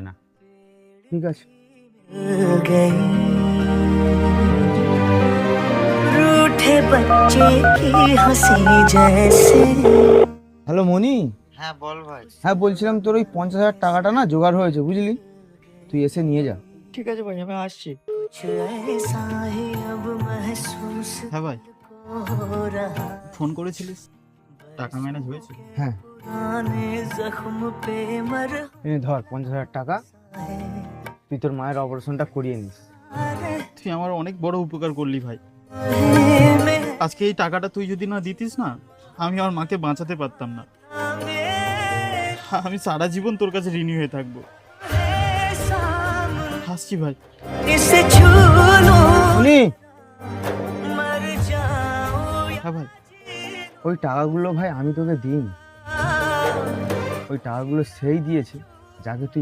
না। ঠিক আছে। रूठे बच्चे की हंसी जैसे। হ্যালো মনি। হ্যাঁ বল ভাই। হ্যাঁ বলছিলাম তোর ওই 50,000 টাকাটা না জোগাড় হয়েছে বুঝলি, তুই এসে নিয়ে যা। ঠিক আছে ভাই, আমি আসছি। कुछ ऐसा ही अब महसूस হ্যাঁ ভাই, हो रहा। ফোন করেছিলিস? টাকা ম্যানেজ হয়েছে? হ্যাঁ पुराने जख्म पे मर এনে ধর 50,000 টাকা, है। তুই তোর মায়ের অপারেশনটা করিয়ে নিস। তুই আমার অনেক বড় উপকার করলি ভাই। में আজকে এই টাকাটা তুই যদি না দিতিস না, আমি আমার মাকে বাঁচাতে পারতাম না। আমি সারা জীবন তোর কাছে ঋণী হয়ে থাকবো। হাসছি ভাই। इसे छू लूं মনি, मर जाऊं হ্যাঁ ভাই, ওই টাকাগুলো ভাই আমি তোকে দিইনি, ওই টাকাগুলো সেই দিয়েছে যাকে তুই